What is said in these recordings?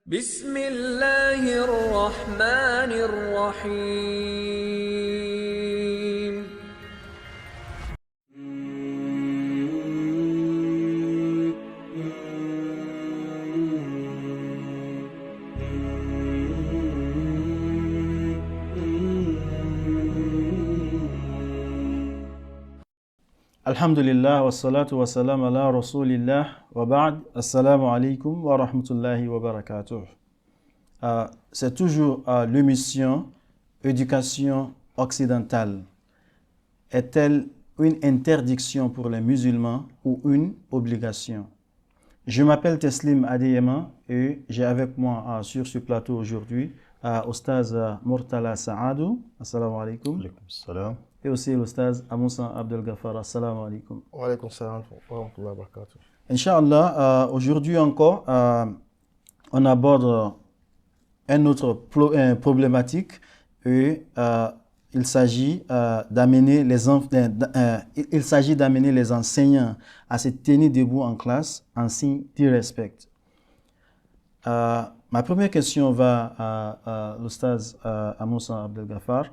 بسم الله الرحمن الرحيم Alhamdulillah, wassalatu wassalam ala rasulillah, wa ba'd, assalamu alaikum wa rahmatullahi wa barakatuh. C'est toujours l'émission Éducation occidentale. Est-elle une interdiction pour les musulmans ou une obligation? Je m'appelle Teslim Adeyema et j'ai avec moi sur ce plateau aujourd'hui Oustaz Murtala Saadou. Assalamu alaikum. Alaykoum salam. Et aussi l'Oustaz Amoussa Abdel Ghaffar. Assalamu alaikum. Wa alaykoum salam wa rahmatullahi wa barakatuh. Inch'Allah, aujourd'hui encore, on aborde une autre problématique et il s'agit d'amener les enseignants à se tenir debout en classe en signe d'irrespect. Ma première question va à l'Oustaz Amoussa Abdel Ghaffar.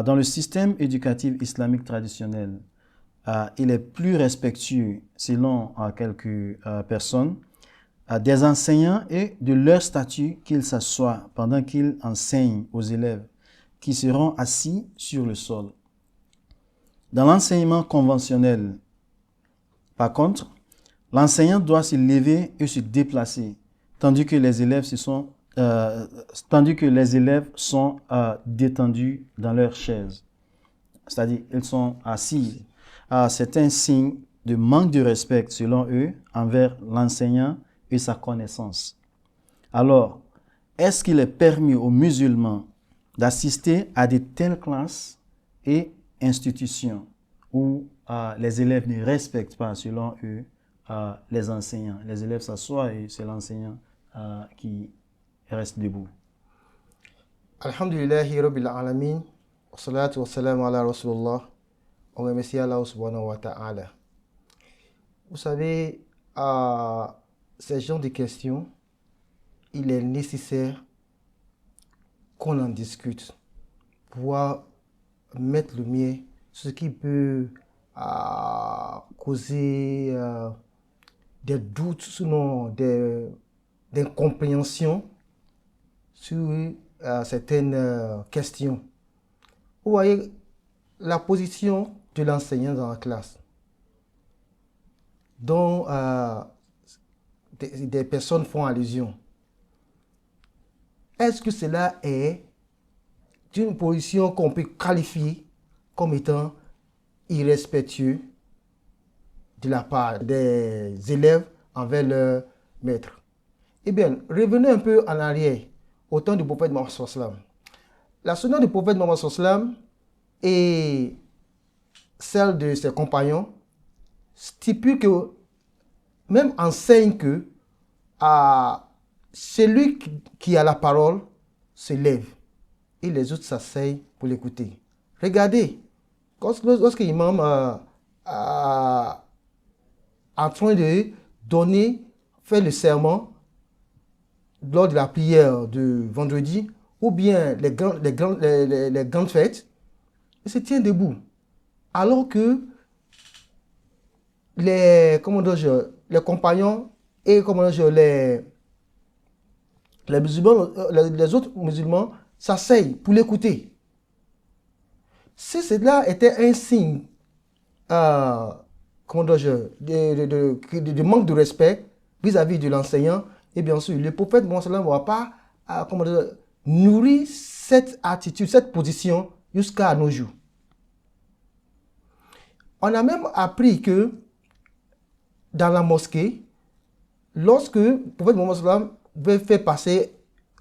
Dans le système éducatif islamique traditionnel, il est plus respectueux, selon quelques personnes, des enseignants et de leur statut qu'ils s'assoient pendant qu'ils enseignent aux élèves qui seront assis sur le sol. Dans l'enseignement conventionnel, par contre, l'enseignant doit se lever et se déplacer, tandis que les élèves sont détendus dans leurs chaises. C'est-à-dire, ils sont assis. C'est un signe de manque de respect, selon eux, envers l'enseignant et sa connaissance. Alors, est-ce qu'il est permis aux musulmans d'assister à de telles classes et institutions où les élèves ne respectent pas, selon eux, les enseignants? Les élèves s'assoient et c'est l'enseignant qui reste debout. Alhamdulillahi rabbil alamin. Wa salatu wa salam ala rasulullah. On remercie Allah subhanahu wa ta'ala. Vous savez, ces genres de questions, il est nécessaire qu'on en discute pour pouvoir mettre le mien sur ce qui peut causer des doutes, sinon des incompréhensions sur certaines questions. Vous voyez la position de l'enseignant dans la classe, dont des personnes font allusion. Est-ce que cela est une position qu'on peut qualifier comme étant irrespectueux de la part des élèves envers leur maître? Eh bien, revenez un peu en arrière, au temps du prophète Mohammed sallallahu alayhi wa sallam. La sunna du prophète Mohammed sallallahu alayhi wa sallam et celle de ses compagnons stipule que, même enseigne que celui qui a la parole se lève et les autres s'asseyent pour l'écouter. Regardez, lorsque l'imam en train de faire le sermon lors de la prière de vendredi, ou bien les grandes fêtes, il se tient debout. Alors que les compagnons et les autres musulmans s'asseyent pour l'écouter. Si cela était un signe de manque de respect vis-à-vis de l'enseignant, et bien sûr, le prophète Mohammed ne va pas nourrir cette attitude, cette position jusqu'à nos jours. On a même appris que dans la mosquée, lorsque le prophète Mohammed veut faire passer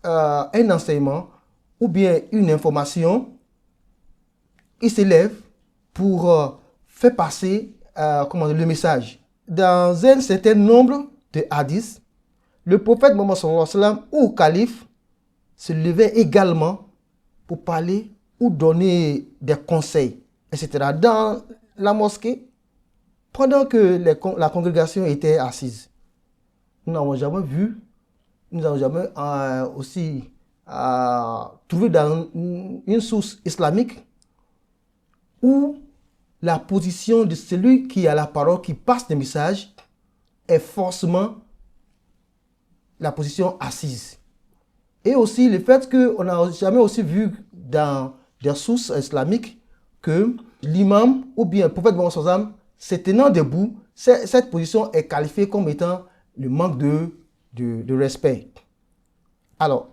un enseignement ou bien une information, il se lève pour faire passer le message. Dans un certain nombre de hadiths, le prophète Mohammed sallallahu alayhi wa sallam ou calife se levait également pour parler ou donner des conseils, etc. dans la mosquée pendant que la congrégation était assise. Nous n'avons jamais vu nous n'avons jamais aussi trouvé dans une source islamique où la position de celui qui a la parole, qui passe des messages, est forcément la position assise. Et aussi le fait qu'on n'a jamais aussi vu dans des sources islamiques que l'imam ou bien le prophète Mohammed sallallahu alayhi wa sallam, se tenant debout, cette position est qualifiée comme étant le manque de respect. Alors,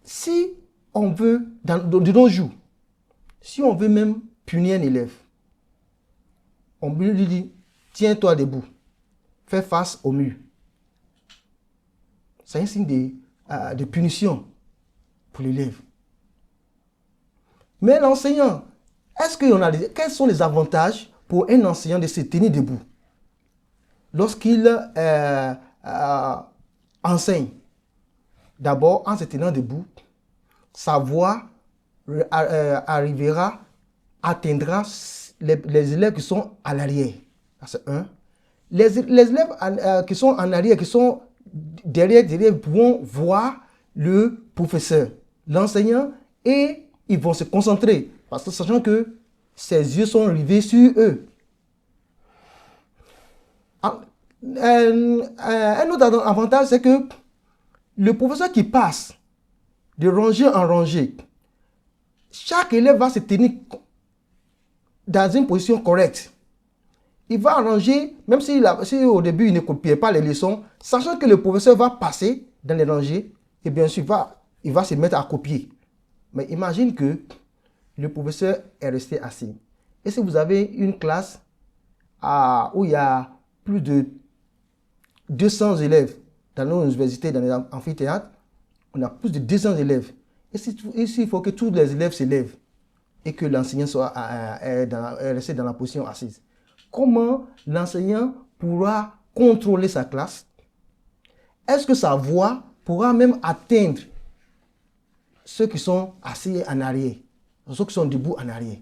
si on veut, de nos jours, si on veut même punir un élève, on lui dit, tiens-toi debout, fais face au mur. C'est un signe de punition pour l'élève. Mais l'enseignant, quels sont les avantages pour un enseignant de se tenir debout lorsqu'il enseigne? D'abord, en se tenant debout, sa voix atteindra les élèves qui sont à l'arrière. C'est un. Les élèves qui sont en arrière, qui sont derrière pourront voir le professeur, l'enseignant, et ils vont se concentrer, parce que sachant que ses yeux sont rivés sur eux. Un autre avantage, c'est que le professeur qui passe de rangée en rangée, chaque élève va se tenir dans une position correcte. Il va arranger, même si au début il ne copiait pas les leçons, sachant que le professeur va passer dans les rangées, et bien sûr il va se mettre à copier. Mais imagine que le professeur est resté assis. Et si vous avez une classe où il y a plus de 200 élèves dans nos universités, dans les amphithéâtres, on a plus de 200 élèves. Et il faut que tous les élèves se lèvent et que l'enseignant soit resté dans la position assise. Comment l'enseignant pourra contrôler sa classe? Est-ce que sa voix pourra même atteindre ceux qui sont assis en arrière, ceux qui sont debout en arrière?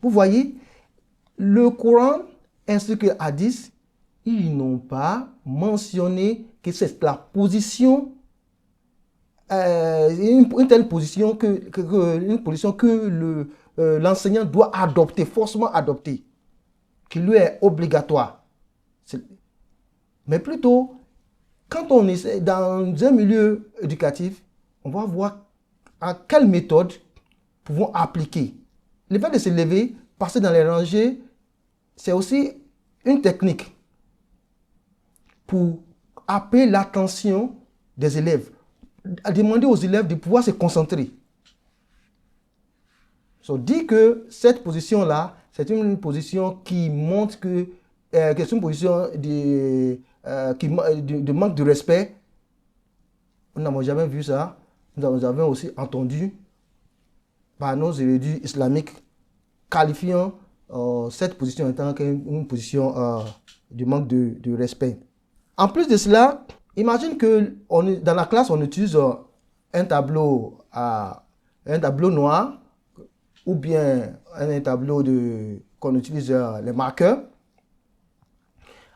Vous voyez, le Coran ainsi que le Hadith, ils n'ont pas mentionné que c'est la position, une telle position que l'enseignant doit adopter, forcément adopter, qui lui est obligatoire. Mais plutôt, quand on est dans un milieu éducatif, on va voir à quelle méthode pouvons appliquer. Le fait de se lever, passer dans les rangées, c'est aussi une technique pour appeler l'attention des élèves, à demander aux élèves de pouvoir se concentrer. So, dit que cette position-là, c'est une position qui montre que c'est une position de manque de respect. Nous n'avons jamais vu ça. Nous avons aussi entendu par nos érudits islamiques qualifiant cette position étant une position de manque de respect. En plus de cela, imagine que dans la classe, on utilise un tableau noir ou bien un tableau qu'on utilise les marqueurs.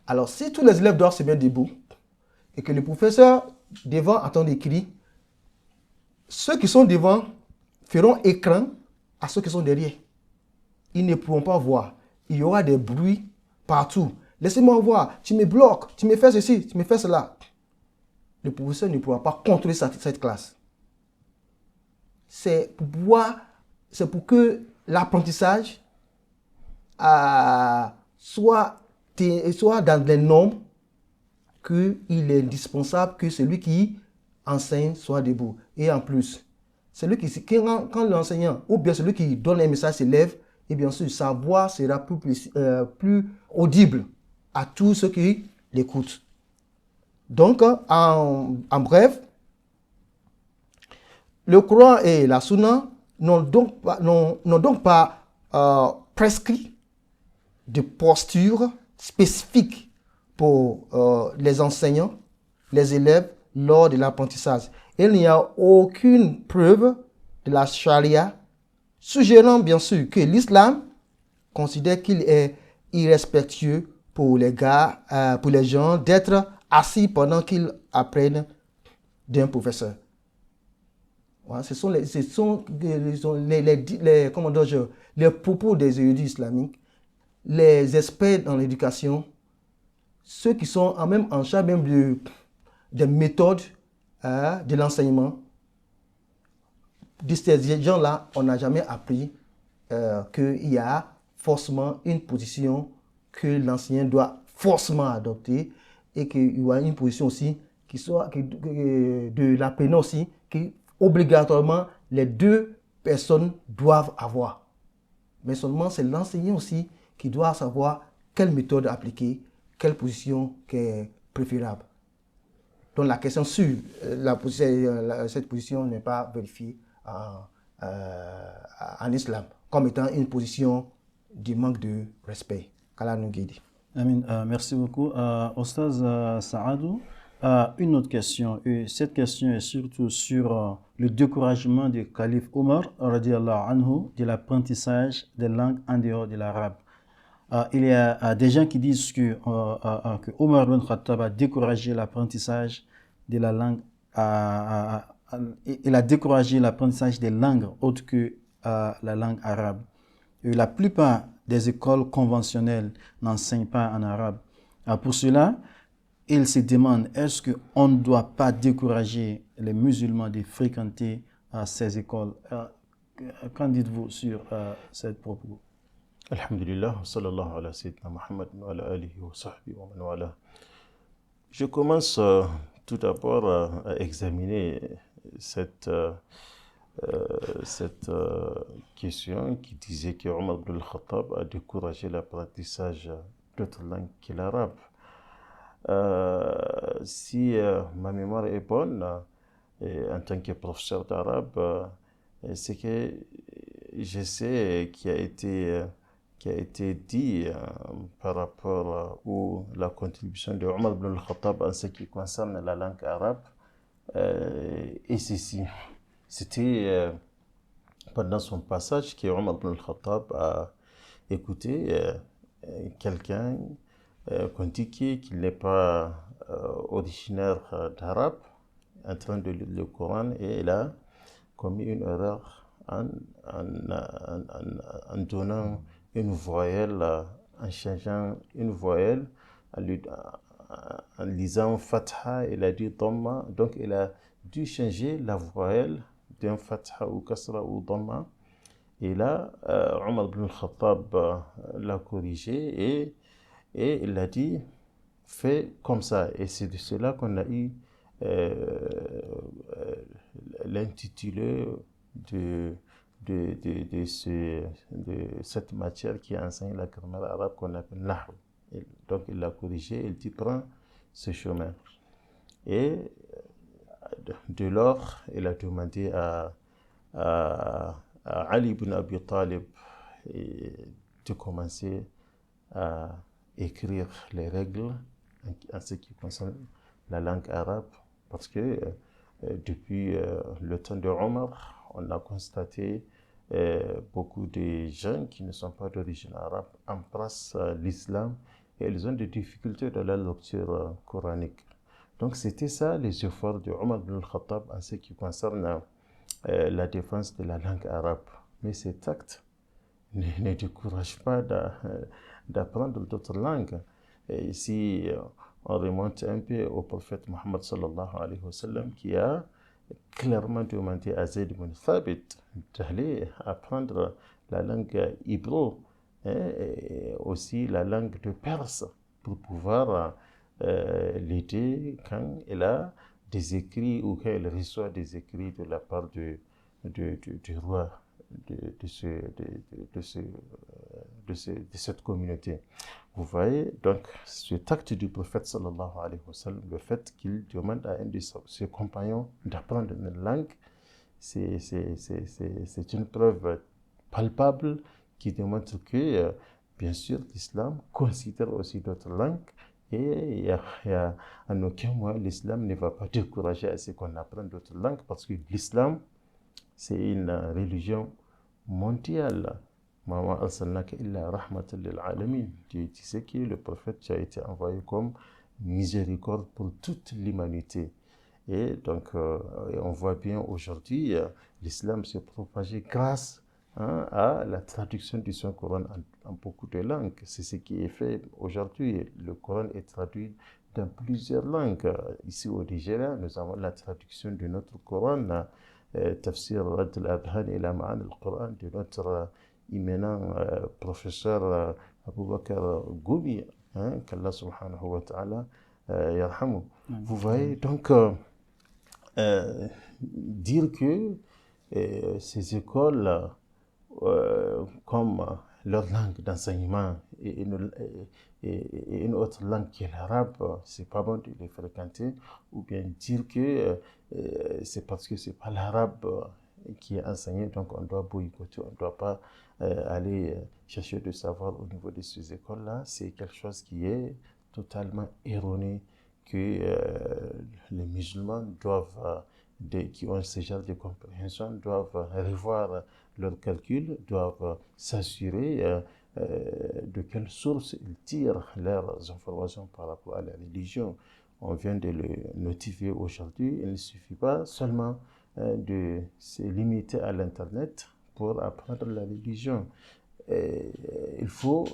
Alors, si tous les élèves doivent se mettre debout et que le professeur devant attend écrit, ceux qui sont devant feront écran à ceux qui sont derrière. Ils ne pourront pas voir. Il y aura des bruits partout. Laissez-moi voir, tu me bloques, tu me fais ceci, tu me fais cela. Le professeur ne pourra pas contrôler cette classe. C'est pour que l'apprentissage soit dans les normes qu'il est indispensable que celui qui enseigne soit debout. Et en plus, quand l'enseignant ou bien celui qui donne un message se lève, et bien sûr, sa voix sera plus audible à tous ceux qui l'écoutent. Donc, en bref, le Coran et la Sunna n'ont donc pas prescrit de posture spécifique pour les enseignants, les élèves lors de l'apprentissage. Il n'y a aucune preuve de la charia suggérant bien sûr que l'islam considère qu'il est irrespectueux pour les gars, pour les gens d'être assis pendant qu'ils apprennent d'un professeur. Voilà, ce sont comment dirais-je, les propos des érudits islamiques, les experts dans l'éducation, ceux qui sont même en charge même des méthodes de l'enseignement. De ces gens-là, on n'a jamais appris qu'il y a forcément une position que l'enseignant doit forcément adopter et qu'il y a une position aussi de l'apprenant aussi qui obligatoirement les deux personnes doivent avoir. Mais seulement c'est l'enseignant aussi qui doit savoir quelle méthode appliquer, quelle position qui est préférable. Donc la question sur cette position n'est pas vérifiée en islam comme étant une position du manque de respect. Qu'Allah nous guide. Amin. Merci beaucoup. Ostaz Saadou, une autre question. Et cette question est surtout sur le découragement du calife Omar radiallahu anhu de l'apprentissage des langues en dehors de l'arabe. Il y a des gens qui disent que Omar ibn Khattab a découragé l'apprentissage de la langue, il a découragé l'apprentissage des langues autres que la langue arabe. Et la plupart des écoles conventionnelles n'enseignent pas en arabe. Pour cela, il se demande, est-ce qu'on ne doit pas décourager les musulmans de fréquenter ces écoles? Qu'en dites-vous sur cette propos? Alhamdulillah, sallallahu ala sayyidina Muhammad wa ala alihi wa sahbihi wa man wala. Je commence tout d'abord à examiner cette question qui disait que Omar ibn al-Khattab a découragé l'apprentissage d'autres langues que l'arabe. Si ma mémoire est bonne, en tant que professeur d'arabe, c'est que je sais qu'il a été dit par rapport à la contribution de Omar ibn al-Khattab en ce qui concerne la langue arabe. Et ceci, c'était pendant son passage que Omar ibn al-Khattab a écouté quelqu'un qu'on dit qu'il n'est pas originaire d'arabe, en train de lire le Coran, et il a commis une erreur en donnant une voyelle, en changeant une voyelle, en lisant Fatha, il a dit Dhamma, donc il a dû changer la voyelle d'un Fatha ou Kasra ou Dhamma. Et là, Omar ibn al-Khattab l'a corrigé et il a dit fais comme ça. Et c'est de cela qu'on a eu l'intitulé de cette matière qui enseigne la grammaire arabe qu'on appelle Nahu. Donc il l'a corrigé, il dit prends ce chemin. Et de lors, il a demandé à Ali ibn Abi Talib de commencer à écrire les règles en ce qui concerne la langue arabe, parce que depuis le temps de Omar, on a constaté beaucoup de gens qui ne sont pas d'origine arabe embrassent l'islam et ils ont des difficultés dans la lecture coranique. Donc c'était ça les efforts de Omar ibn al-Khattab en ce qui concerne la défense de la langue arabe. Mais cet acte ne décourage pas d'apprendre d'autres langues. Et si on remonte un peu au prophète Mohammed sallallahu alayhi wa sallam qui a clairement demandé à Zayd ibn Thabit d'aller apprendre la langue hébreu et aussi la langue de Perse pour pouvoir l'aider quand il a des écrits ou quand il reçoit des écrits de la part du roi de cette communauté. Vous voyez, donc, cet acte du prophète sallallahu alayhi wa sallam, le fait qu'il demande à un de ses compagnons d'apprendre une langue, c'est une preuve palpable qui démontre que, bien sûr, l'islam considère aussi d'autres langues et en aucun moyen l'islam ne va pas décourager à ce qu'on apprenne d'autres langues parce que l'islam, c'est une religion mondiale. Mama arsalnaka illa rahmatan lil alamin. Tu sais que le prophète, tu as été envoyé comme miséricorde pour toute l'humanité. Et donc, on voit bien aujourd'hui, l'islam s'est propagé grâce à la traduction du Saint-Coran en beaucoup de langues. C'est ce qui est fait aujourd'hui. Le Coran est traduit dans plusieurs langues. Ici au Nigeria, nous avons la traduction de notre Coran, Tafsir Rad al-Adhan ila Ma'an al-Coran, de notre éminent professeur Aboubakar Goumi, qu'Allah subhanahu wa ta'ala yarhamu. Vous voyez, donc, dire que ces écoles, comme leur langue d'enseignement et une autre langue qui est l'arabe, c'est pas bon de les fréquenter, ou bien dire que c'est parce que c'est pas l'arabe qui est enseigné, donc on doit boycotter, on ne doit pas aller chercher de savoir au niveau de ces écoles-là. C'est quelque chose qui est totalement erroné, que les musulmans doivent, qui ont ce genre de compréhension, doivent revoir leurs calculs, doivent s'assurer de quelle source ils tirent leurs informations par rapport à la religion. On vient de le notifier aujourd'hui. Il ne suffit pas seulement de se limiter à l'Internet pour apprendre la religion. Il faut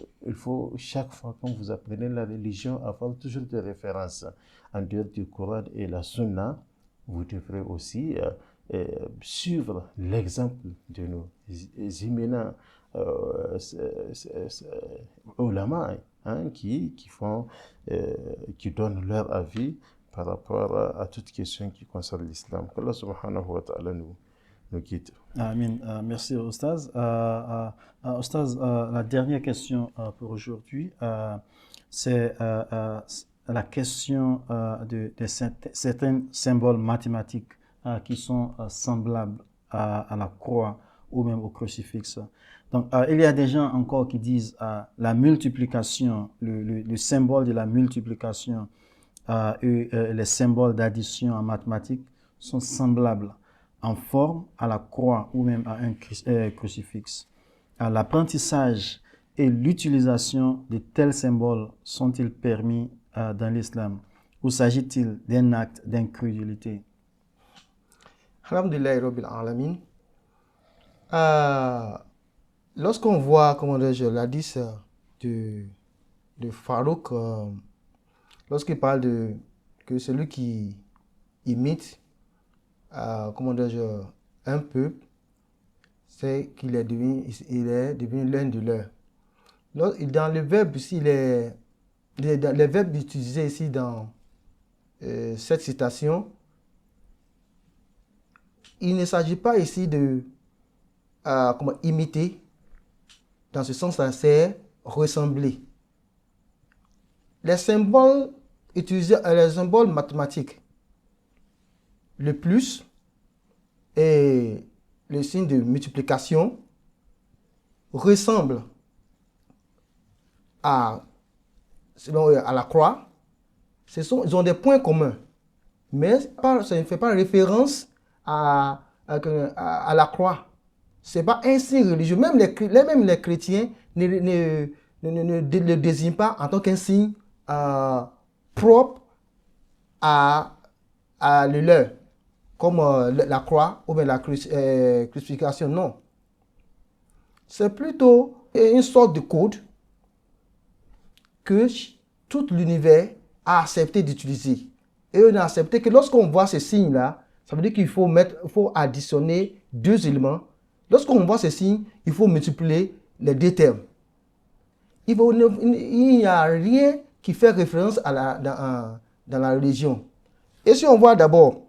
chaque fois que vous apprenez la religion avoir toujours des références en dehors du Coran et la Sunna. Vous devrez aussi suivre l'exemple de nos éminents ulama, qui donnent leur avis par rapport à toute question qui concerne l'islam. Qu'Allah subhanahu wa ta'ala nous guide. Amin. Merci, Oustaz. Oustaz, la dernière question pour aujourd'hui, c'est la question de certains symboles mathématiques qui sont semblables à la croix ou même au crucifix. Donc, il y a des gens encore qui disent la multiplication, le symbole de la multiplication et les symboles d'addition en mathématiques sont semblables en forme à la croix ou même à un crucifix. L'apprentissage et l'utilisation de tels symboles sont-ils permis dans l'islam, ou s'agit-il d'un acte d'incrédulité? Alhamdulillah Rabbil Alamin. Lorsqu'on voit, comment dire, l'hadith de Farouk, lorsqu'il parle que celui qui imite, comment dire, un peuple, c'est qu'il est devenu l'un de leurs. Dans le verbe ici, les verbes utilisés ici dans cette citation, il ne s'agit pas ici de imiter. Dans ce sens-là, c'est ressembler. Les symboles utilisés, les symboles mathématiques, le plus et le signe de multiplication ressemblent à la croix. Ils ont des points communs, mais ça ne fait pas référence à la croix. Ce n'est pas un signe religieux. Même les chrétiens ne le désignent pas en tant qu'un signe propre à le leur, comme la croix ou bien la crucifixion. Non. C'est plutôt une sorte de code que tout l'univers a accepté d'utiliser. Et on a accepté que lorsqu'on voit ces signes-là, ça veut dire qu'il faut additionner deux éléments. Lorsqu'on voit ces signes, il faut multiplier les deux termes. Il n'y a rien qui fait référence dans la religion. Et si on voit d'abord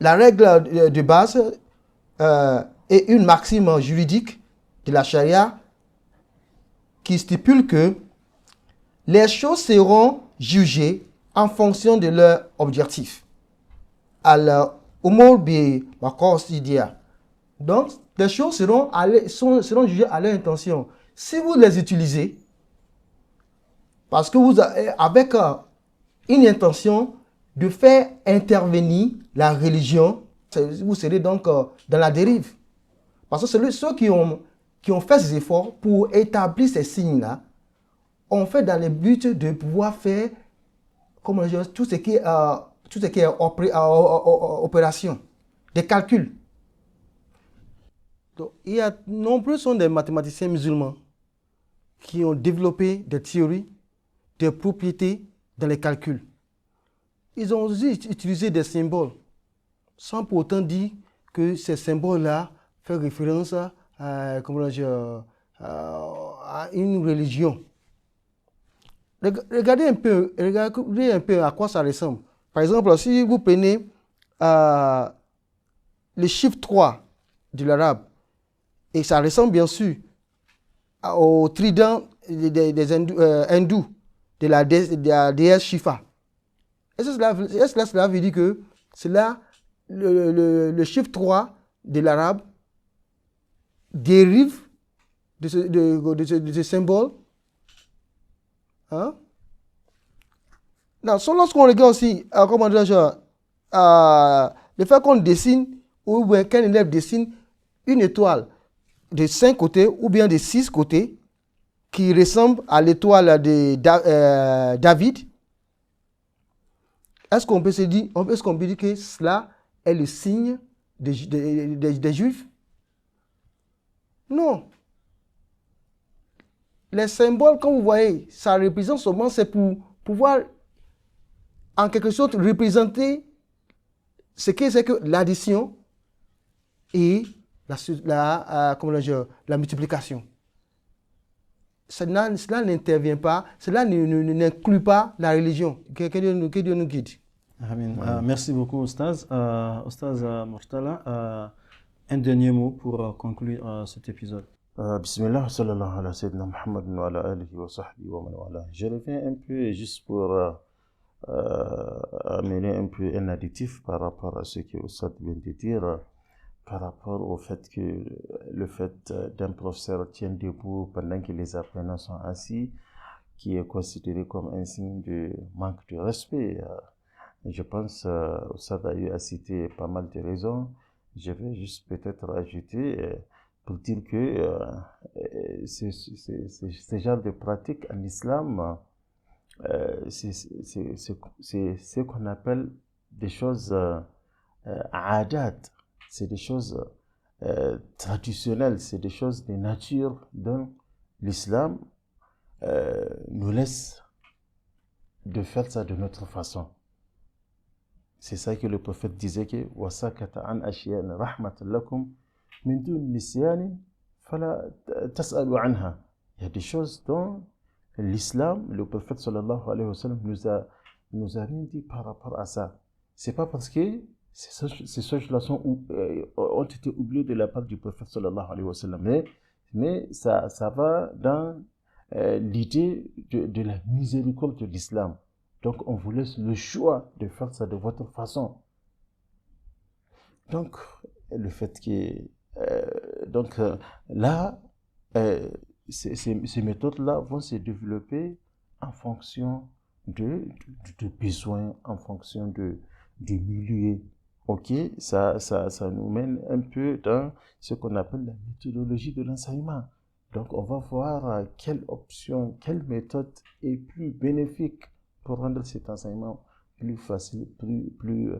la règle de base et une maxime juridique de la charia qui stipule que les choses seront jugées en fonction de leur objectif. Alors, donc, les choses seront jugées à leur intention. Si vous les utilisez, parce que vous avez, avec une intention de faire intervenir la religion, vous serez donc dans la dérive. Parce que ceux qui ont qui ont fait ces efforts pour établir ces signes-là, ont fait dans le but de pouvoir faire comment dire, tout ce qui est opération, des calculs. Donc, il y a nombreux sont des mathématiciens musulmans qui ont développé des théories, des propriétés dans les calculs. Ils ont aussi utilisé des symboles, sans pour autant dire que ces symboles-là font référence à une religion. Regardez un peu à quoi ça ressemble. Par exemple, si vous prenez le chiffre 3 de l'arabe, et ça ressemble bien sûr au trident des hindous, de la déesse Shiva. Est-ce que cela veut dire que le chiffre 3 de l'arabe dérive de ce symbole? Hein? Non, lorsqu'on regarde aussi, le fait qu'on dessine, ou bien qu'un élève dessine une étoile de 5 côtés, ou bien de 6 côtés, qui ressemble à l'étoile de David, est-ce qu'on peut dire que cela est le signe des Juifs? Non. Les symboles, comme vous voyez, ça représente seulement, c'est pour pouvoir, en quelque sorte, représenter ce que c'est que l'addition et la multiplication. Cela n'intervient pas, cela n'inclut pas la religion. Que Dieu nous guide. Amin. Merci beaucoup, Oustaz. Oustaz Mortala, un dernier mot pour conclure cet épisode. Bismillah, sallallahu ala sayyidina Muhammad wa ala alihi wa sahbihi wa man wala. Je reviens un peu juste pour amener un peu un additif par rapport à ce que Oustaz vient de dire, par rapport au fait que le fait d'un professeur tient debout pendant que les apprenants sont assis, qui est considéré comme un signe de manque de respect. Je pense que Oustaz a eu à citer pas mal de raisons. Je vais juste peut-être ajouter pour dire que ce genre de pratique en islam, c'est ce qu'on appelle des choses adat, c'est des choses traditionnelles, c'est des choses de nature dont l'islam nous laisse de faire ça de notre façon. C'est ça que le prophète disait que wasakata an ashiyan rahmatan lakum min dun nisyan fala tas'alu anha. Il y a des choses dont l'islam, le prophète sallallahu alayhi wa sallam nous a rien dit par rapport à ça. C'est pas parce que ces choses-là ont été oubliées de la part du prophète sallallahu alayhi wa sallam, mais ça va dans l'idée de la miséricorde de l'islam. Donc, on vous laisse le choix de faire ça de votre façon. Donc, le fait que... là, ces méthodes-là vont se développer en fonction de besoins, en fonction du milieu. Ok, ça nous mène un peu dans ce qu'on appelle la méthodologie de l'enseignement. Donc, on va voir quelle option, quelle méthode est plus bénéfique pour rendre cet enseignement plus facile, plus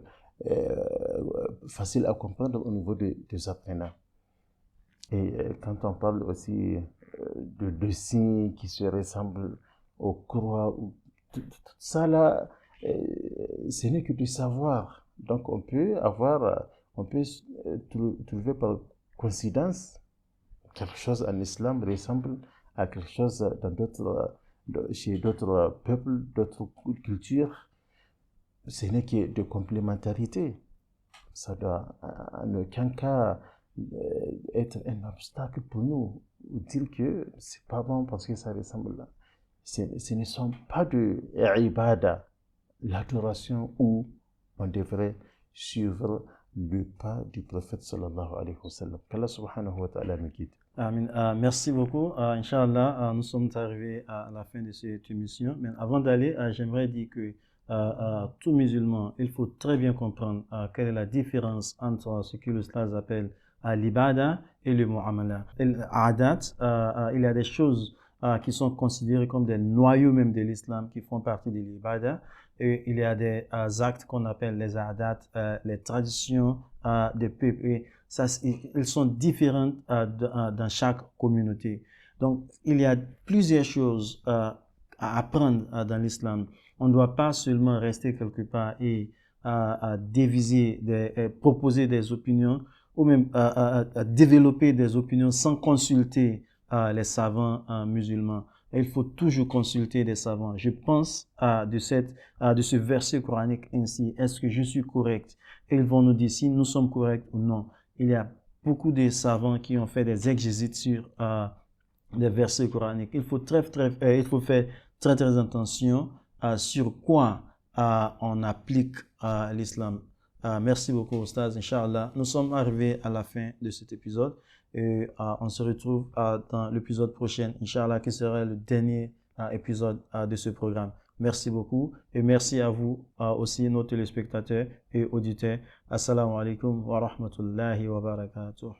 facile à comprendre au niveau des apprenants. Et quand on parle aussi de signes qui se ressemblent aux croix, tout ça là, ce n'est que du savoir. Donc on peut trouver par coïncidence quelque chose en islam ressemble à quelque chose chez d'autres peuples, d'autres cultures. Ce n'est que de complémentarité. Ça doit en aucun cas être un obstacle pour nous, ou dire que c'est pas bon parce que ça ressemble là. Ce ne sont pas de ibada, l'adoration où on devrait suivre le pas du prophète sallallahu alayhi wa sallam. Qu'Allah subhanahu wa ta'ala nous guide. Amin. Merci beaucoup. Inch'Allah, nous sommes arrivés à la fin de cette émission. Mais avant d'aller, j'aimerais dire que tout musulman, il faut très bien comprendre quelle est la différence entre ce que l'Islam appelle l'ibada et le mu'amala. Adat, il y a des choses qui sont considérées comme des noyaux même de l'islam qui font partie de l'ibada. Et il y a des actes qu'on appelle les adat, les traditions des peuples. Et ça, ils sont différentes dans chaque communauté. Donc, il y a plusieurs choses à apprendre dans l'islam. On ne doit pas seulement rester quelque part et déviser, proposer des opinions ou même développer des opinions sans consulter les savants musulmans. Et il faut toujours consulter des savants. Je pense de ce verset coranique ainsi. Est-ce que je suis correct? Et ils vont nous dire si nous sommes corrects ou non. Il y a beaucoup de savants qui ont fait des exégèses sur des versets coraniques. Il faut faire très très attention sur quoi on applique l'islam. Merci beaucoup, Oustaz, Inch'Allah. Nous sommes arrivés à la fin de cet épisode et on se retrouve dans l'épisode prochain, Inch'Allah, qui sera le dernier épisode de ce programme. Merci beaucoup et merci à vous aussi, nos téléspectateurs et auditeurs. Assalamu alaikum wa rahmatullahi wa barakatuh.